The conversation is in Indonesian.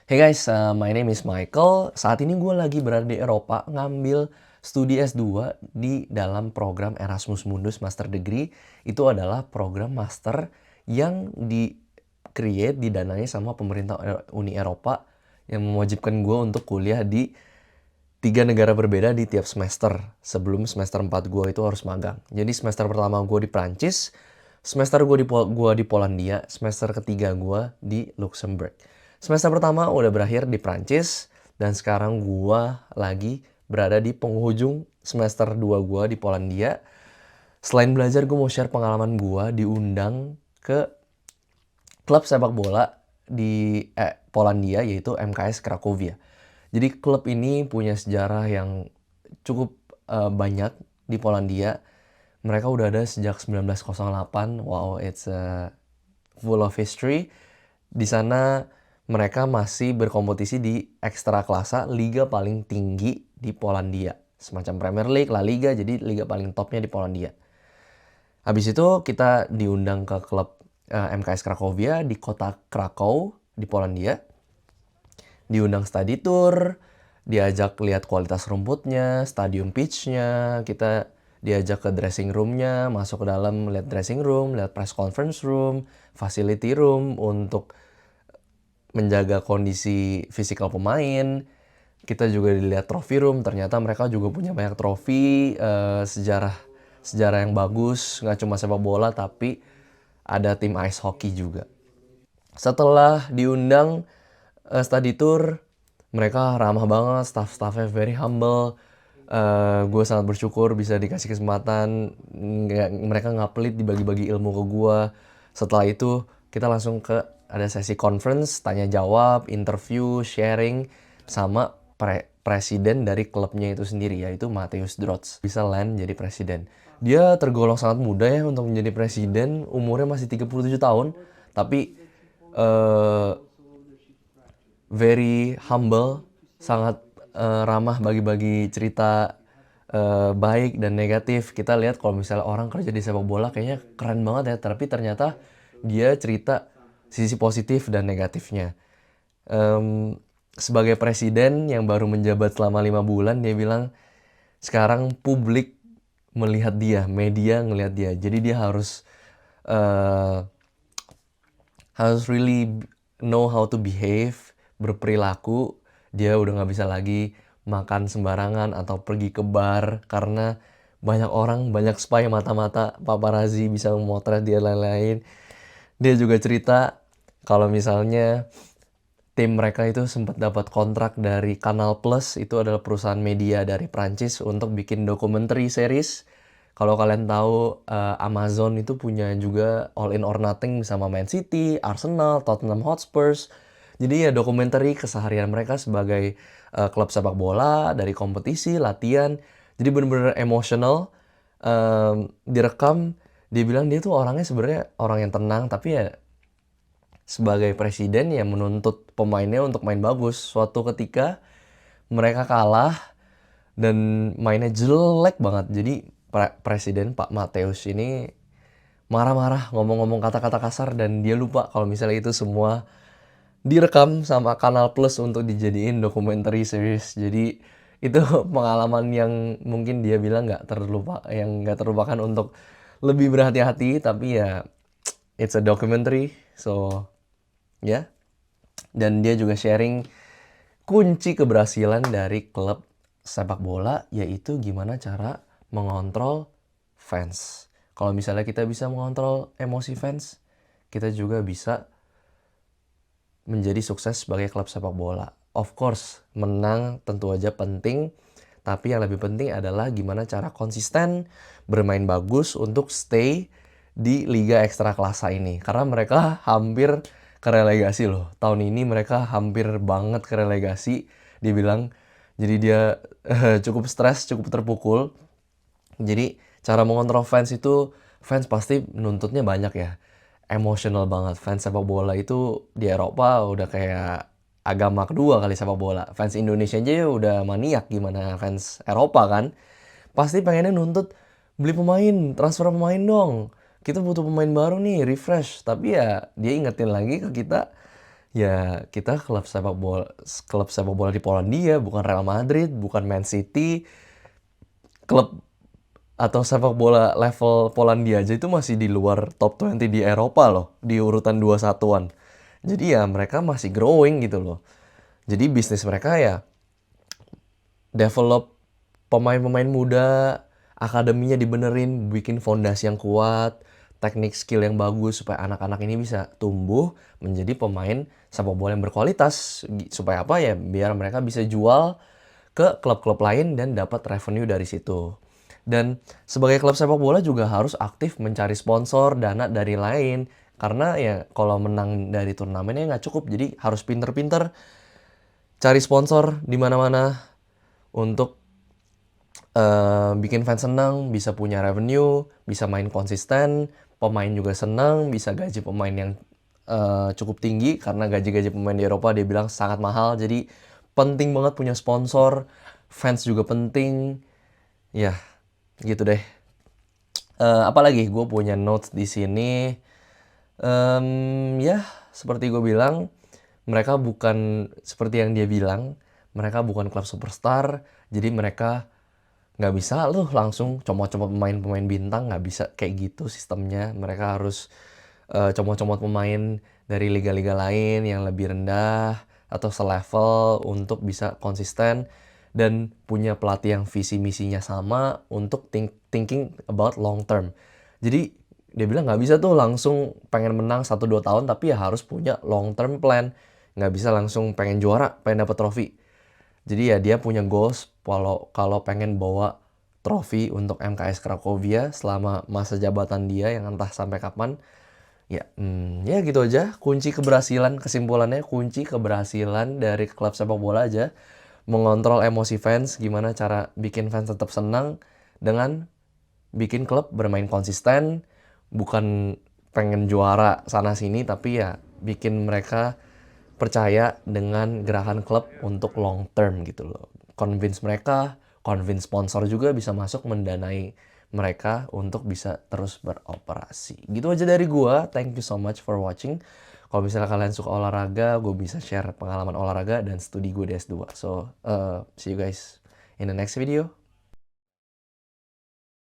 Hey guys, my name is Michael. Saat ini gue lagi berada di Eropa ngambil studi S2 di dalam program Erasmus Mundus Master Degree. Itu adalah program master yang di-create, didanai sama pemerintah Uni Eropa yang mewajibkan gue untuk kuliah di 3 negara berbeda di tiap semester. Sebelum semester 4 gue itu harus magang. Jadi semester pertama gue di Prancis, semester gue di Polandia, semester ketiga gue di Luxembourg. Semester pertama udah berakhir di Prancis, dan sekarang gue lagi berada di penghujung semester 2 gue di Polandia. Selain belajar, gue mau share pengalaman gue diundang ke klub sepak bola di Polandia, yaitu MKS Cracovia. Jadi klub ini punya sejarah yang cukup banyak di Polandia. Mereka udah ada sejak 1908. Wow, it's full of history. Di sana mereka masih berkompetisi di Ekstraklasa, liga paling tinggi di Polandia. Semacam Premier League, La Liga, jadi liga paling topnya di Polandia. Habis itu kita diundang ke klub MKS Cracovia di kota Krakow di Polandia. Diundang study tour, diajak lihat kualitas rumputnya, stadium pitch-nya, kita diajak ke dressing room-nya, masuk ke dalam, lihat dressing room, lihat press conference room, facility room untuk menjaga kondisi fisikal pemain. Kita juga dilihat trophy room, ternyata mereka juga punya banyak trofi, sejarah yang bagus, nggak cuma sepak bola tapi ada tim ice hockey juga. Setelah diundang study tour, mereka ramah banget, staff-staffnya very humble. Gue sangat bersyukur bisa dikasih kesempatan. Mereka nggak pelit dibagi-bagi ilmu ke gue. Setelah itu kita langsung ke ada sesi conference, tanya jawab, interview, sharing sama presiden dari klubnya itu sendiri, yaitu Mateusz Drots. Bisa land jadi presiden. Dia tergolong sangat muda ya untuk menjadi presiden, umurnya masih 37 tahun, tapi eh, very humble, sangat ramah bagi-bagi cerita baik dan negatif. Kita lihat kalau misalnya orang kerja di sepak bola kayaknya keren banget ya, tapi ternyata dia cerita sisi positif dan negatifnya. Sebagai presiden yang baru menjabat selama 5 bulan, dia bilang sekarang publik melihat dia, media ngelihat dia, jadi dia eh, harus really know how to behave, berperilaku. Dia udah nggak bisa lagi makan sembarangan atau pergi ke bar karena banyak orang, banyak spy mata-mata paparazzi bisa memotret dia lain-lain. Dia juga cerita kalau misalnya tim mereka itu sempat dapat kontrak dari Canal Plus, itu adalah perusahaan media dari Prancis untuk bikin documentary series. Kalau kalian tahu Amazon itu punya juga All In or Nothing sama Man City, Arsenal, Tottenham Hotspurs. Jadi ya dokumenter keseharian mereka sebagai klub sepak bola, dari kompetisi, latihan. Jadi bener-bener emosional. Direkam, dia bilang dia tuh orangnya sebenarnya orang yang tenang, tapi ya sebagai presiden yang menuntut pemainnya untuk main bagus. Suatu ketika mereka kalah dan mainnya jelek banget. Jadi presiden Pak Mateusz ini marah-marah, ngomong-ngomong kata-kata kasar, dan dia lupa kalau misalnya itu semua direkam sama Kanal Plus untuk dijadiin documentary series. Jadi itu pengalaman yang mungkin dia bilang nggak terlupakan untuk lebih berhati-hati, tapi ya it's a documentary, so ya. Yeah. Dan dia juga sharing kunci keberhasilan dari klub sepak bola, yaitu gimana cara mengontrol fans. Kalau misalnya kita bisa mengontrol emosi fans, kita juga bisa menjadi sukses sebagai klub sepak bola. Of course, menang tentu aja penting, tapi yang lebih penting adalah gimana cara konsisten bermain bagus untuk stay di Liga Ekstraklasa ini. Karena mereka hampir ke relegasi loh. Tahun ini mereka hampir banget ke relegasi, dibilang. Jadi dia cukup stres, cukup terpukul. Jadi cara mengontrol fans itu, fans pasti nuntutnya banyak ya. Emosional banget. Fans sepak bola itu di Eropa udah kayak agama kedua kali sepak bola. Fans Indonesia aja udah maniak, gimana fans Eropa kan. Pasti pengennya nuntut beli pemain, transfer pemain dong. Kita butuh pemain baru nih, refresh. Tapi ya dia ingetin lagi ke kita, Ya kita klub sepak bola di Polandia, bukan Real Madrid, bukan Man City. Klub atau sepak bola level Polandia aja itu masih di luar top 20 di Eropa loh, di urutan 21-an. Jadi ya mereka masih growing gitu loh. Jadi bisnis mereka ya develop pemain-pemain muda, akademinya dibenerin, bikin fondasi yang kuat, teknik skill yang bagus supaya anak-anak ini bisa tumbuh menjadi pemain sepak bola yang berkualitas. Supaya apa ya? Biar mereka bisa jual ke klub-klub lain dan dapat revenue dari situ. Dan sebagai klub sepak bola juga harus aktif mencari sponsor, dana dari lain. Karena ya kalau menang dari turnamennya nggak cukup, jadi harus pinter-pinter cari sponsor di mana-mana untuk bikin fans senang, bisa punya revenue, bisa main konsisten, pemain juga senang, bisa gaji pemain yang cukup tinggi karena gaji-gaji pemain di Eropa dia bilang sangat mahal. Jadi penting banget punya sponsor, fans juga penting. Ya, gitu deh. Apalagi gue punya notes di sini. Ya, seperti gue bilang, mereka bukan seperti yang dia bilang, mereka bukan klub superstar, jadi mereka nggak bisa loh langsung comot-comot pemain-pemain bintang, nggak bisa kayak gitu sistemnya. Mereka harus comot-comot pemain dari liga-liga lain yang lebih rendah atau selevel untuk bisa konsisten dan punya pelatih yang visi misinya sama untuk thinking about long term. Jadi dia bilang nggak bisa tuh langsung pengen menang 1-2 tahun, tapi ya harus punya long term plan. Nggak bisa langsung pengen juara, pengen dapet trofi. Jadi ya dia punya goals kalau pengen bawa trofi untuk MKS Cracovia selama masa jabatan dia yang entah sampai kapan. Ya, ya gitu aja. Kunci keberhasilan, kesimpulannya kunci keberhasilan dari klub sepak bola aja mengontrol emosi fans, gimana cara bikin fans tetap senang dengan bikin klub bermain konsisten, bukan pengen juara sana sini, tapi ya bikin mereka percaya dengan gerakan klub untuk long term gitu loh. Convince mereka, convince sponsor juga bisa masuk mendanai mereka untuk bisa terus beroperasi. Gitu aja dari gua. Thank you so much for watching. Kalau misalnya kalian suka olahraga, gue bisa share pengalaman olahraga dan studi gue di S2. So, see you guys in the next video.